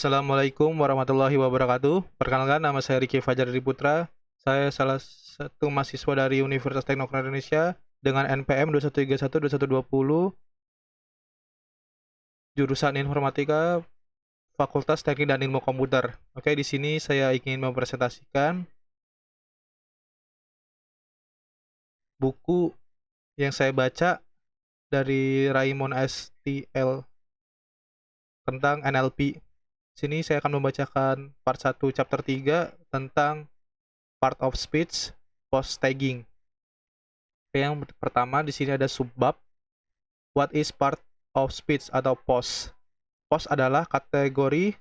Assalamualaikum warahmatullahi wabarakatuh. Perkenalkan, nama saya Riki Fajar Putra. Saya salah satu mahasiswa dari Universitas Teknokraт Indonesia dengan NPM 21312120, jurusan Informatika, Fakultas Teknik dan Ilmu Komputer. Oke, di sini saya ingin mempresentasikan buku yang saya baca dari Raymond S. T. L. tentang NLP. Di sini saya akan membacakan part 1 chapter 3 tentang part of speech, post tagging. Yang pertama di sini ada subbab, what is part of speech atau post. Post adalah kategori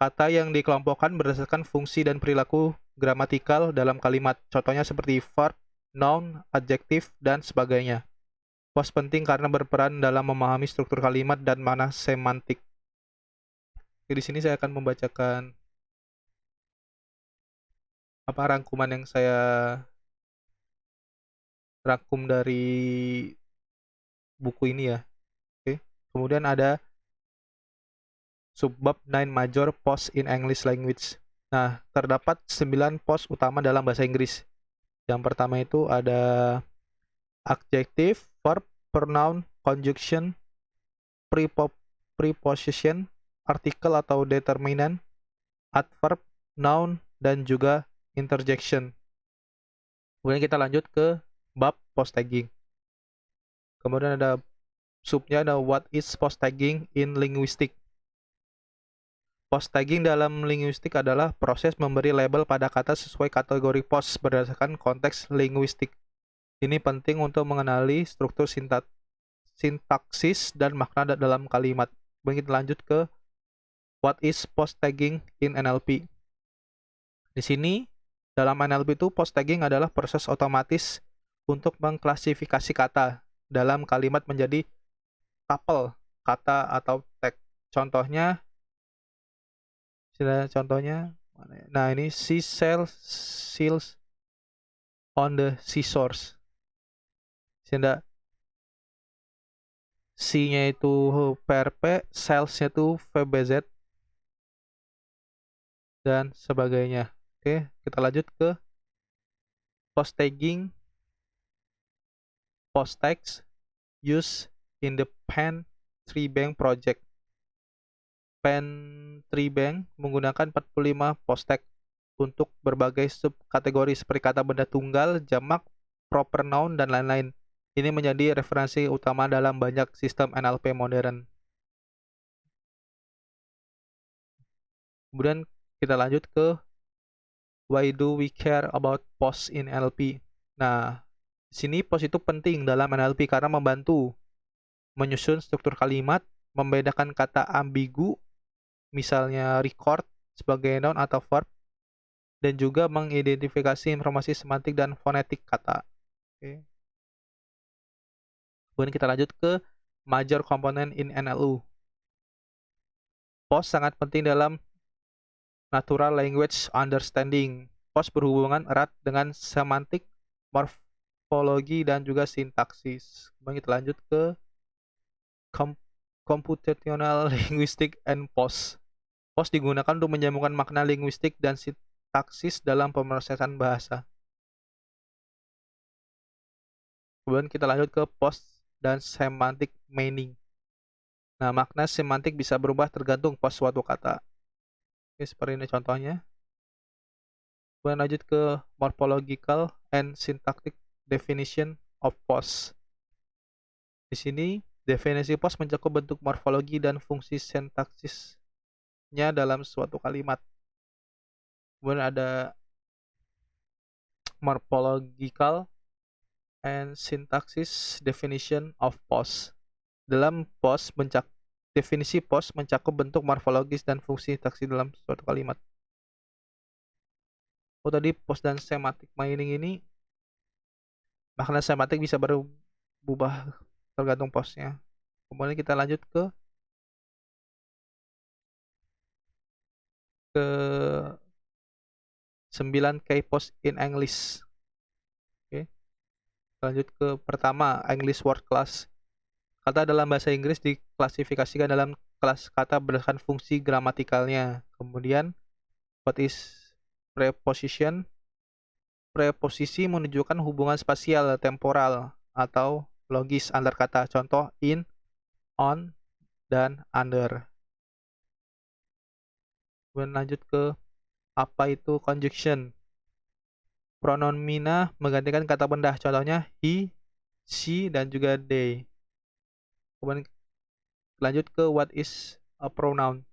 kata yang dikelompokkan berdasarkan fungsi dan perilaku gramatikal dalam kalimat. Contohnya seperti verb, noun, adjektif, dan sebagainya. Post penting karena berperan dalam memahami struktur kalimat dan makna semantik. Di sini saya akan membacakan rangkuman yang saya rangkum dari buku ini ya. Oke. Kemudian ada subbab 9 major posts in English language. Nah, terdapat 9 post utama dalam bahasa Inggris. Yang pertama itu ada adjective, verb, pronoun, conjunction, preposition, artikel atau determinant, adverb, noun, dan juga interjection. Kemudian kita lanjut ke bab post tagging. Kemudian ada subnya, ada what is post tagging in linguistic. Post tagging dalam linguistik adalah proses memberi label pada kata sesuai kategori post berdasarkan konteks linguistik. Ini penting untuk mengenali struktur sintaksis dan makna dalam kalimat. Kemudian kita lanjut ke what is post tagging in NLP. Di sini dalam NLP itu post tagging adalah proses otomatis untuk mengklasifikasi kata dalam kalimat menjadi tuple kata atau tag. Contohnya nah ini she sails on the seashores. Sehingga C-nya itu PRP, sails-nya itu VBZ, dan sebagainya. Oke, kita lanjut ke post tagging, post tags used in the Pen Tree Bank project. Pen Tree Bank menggunakan 45 post tag untuk berbagai subkategori seperti kata benda tunggal, jamak, proper noun, dan lain-lain. Ini menjadi referensi utama dalam banyak sistem NLP modern. Kemudian kita lanjut ke why do we care about post in NLP. Nah, di sini post itu penting dalam NLP karena membantu menyusun struktur kalimat, membedakan kata ambigu, misalnya record sebagai noun atau verb, dan juga mengidentifikasi informasi semantik dan fonetik kata. Oke. Kemudian kita lanjut ke major component in NLU. Post sangat penting dalam natural language understanding. Post berhubungan erat dengan semantik, morfologi, dan juga sintaksis. Kemudian kita lanjut ke computational linguistic and post. Post digunakan untuk menyambungkan makna linguistik dan sintaksis dalam pemrosesan bahasa. Kemudian kita lanjut ke post dan semantic meaning. Nah, makna semantik bisa berubah tergantung post suatu kata. Oke, seperti ini contohnya. Kemudian lanjut ke morphological and syntactic definition of post. Di sini, definisi post mencakup bentuk morfologi dan fungsi sintaksisnya dalam suatu kalimat. Kemudian ada morphological and syntactic definition of post. Dalam post, definisi post mencakup bentuk morfologis dan fungsi sintaksis dalam suatu kalimat. Oh, tadi post dan semantic meaning ini, makna semantik bisa berubah tergantung postnya. Kemudian kita lanjut ke 9 key post in English. Oke. Lanjut ke pertama, English word class. Kata dalam bahasa Inggris diklasifikasikan dalam kelas kata berdasarkan fungsi gramatikalnya. Kemudian, what is preposition? Preposisi menunjukkan hubungan spasial, temporal, atau logis antar kata. Contoh in, on, dan under. Kemudian lanjut ke apa itu conjunction. Pronomina menggantikan kata benda. Contohnya he, she, dan juga they. Kemudian lanjut ke what is a pronoun.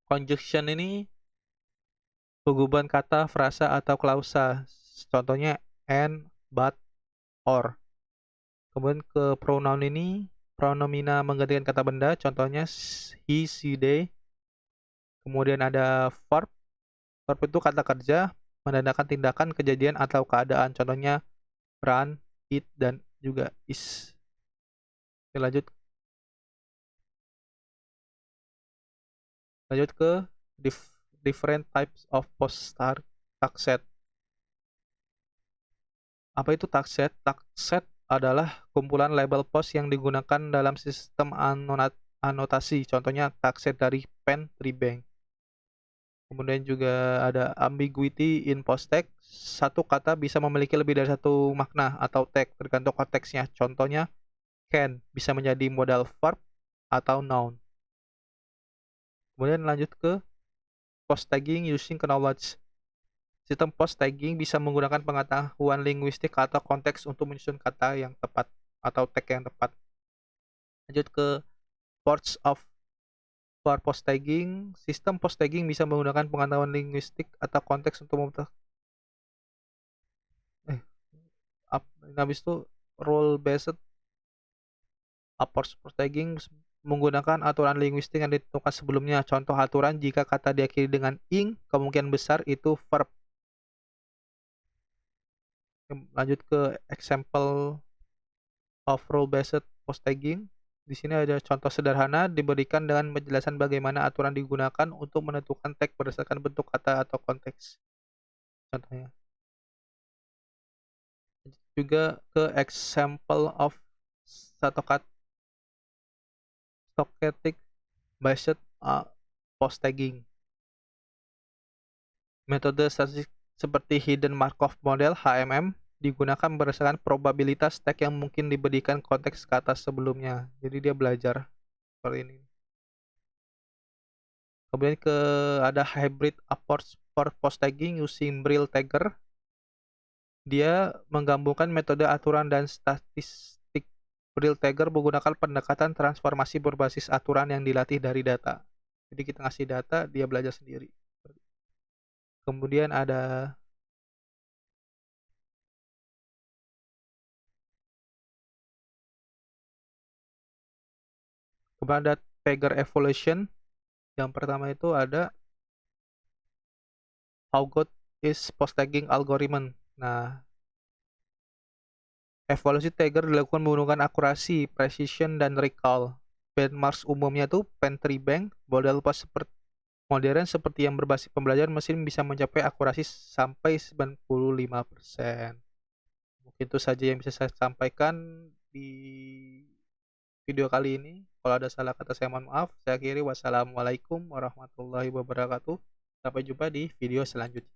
Conjunction ini hubungan kata, frasa, atau klausa. Contohnya and, but, or. Kemudian ke pronoun ini, pronomina menggantikan kata benda. Contohnya he, she, they. Kemudian ada verb. Verb itu kata kerja, menandakan tindakan, kejadian, atau keadaan. Contohnya run, eat, dan juga is. Oke, lanjut ke different types of post tagset. Apa itu tagset? Tagset adalah kumpulan label post yang digunakan dalam sistem anotasi. Contohnya tagset dari Pen Tribank. Kemudian juga ada ambiguity in post tag. Satu kata bisa memiliki lebih dari satu makna atau tag tergantung konteksnya. Contohnya can bisa menjadi modal verb atau noun. Kemudian lanjut ke post tagging using knowledge. Sistem post tagging bisa menggunakan pengetahuan linguistik atau konteks untuk menyusun kata yang tepat atau tag yang tepat. Lanjut ke ports of for post tagging. Sistem post tagging bisa menggunakan pengetahuan linguistik atau konteks untuk habis itu role based approach post tagging menggunakan aturan linguistik yang ditentukan sebelumnya. Contoh aturan jika kata diakhiri dengan ing, kemungkinan besar itu verb. Lanjut ke example of role based post tagging. Di sini ada contoh sederhana diberikan dengan penjelasan bagaimana aturan digunakan untuk menentukan tag berdasarkan bentuk kata atau konteks. Contohnya. Juga ke example of stochastic based post tagging. Metode statistik seperti Hidden Markov Model HMM digunakan berdasarkan probabilitas tag yang mungkin diberikan konteks kata sebelumnya. Jadi dia belajar seperti ini. Kemudian ada hybrid approach for post tagging using Brill Tagger. Dia menggabungkan metode aturan dan statistik. Brill Tagger menggunakan pendekatan transformasi berbasis aturan yang dilatih dari data. Jadi kita ngasih data, dia belajar sendiri. Kemudian ada Tagger Evolution. Yang pertama itu ada How good is post tagging algorithm. Nah, evolusi Tagger dilakukan menggunakan akurasi, precision, dan recall. Benchmarks umumnya itu Pen Tribank, model post modern seperti yang berbasis pembelajaran mesin bisa mencapai akurasi sampai 95%. Mungkin itu saja yang bisa saya sampaikan di video kali ini. Kalau ada salah kata saya mohon maaf. Saya akhiri. Wassalamualaikum warahmatullahi wabarakatuh. Sampai jumpa di video selanjutnya.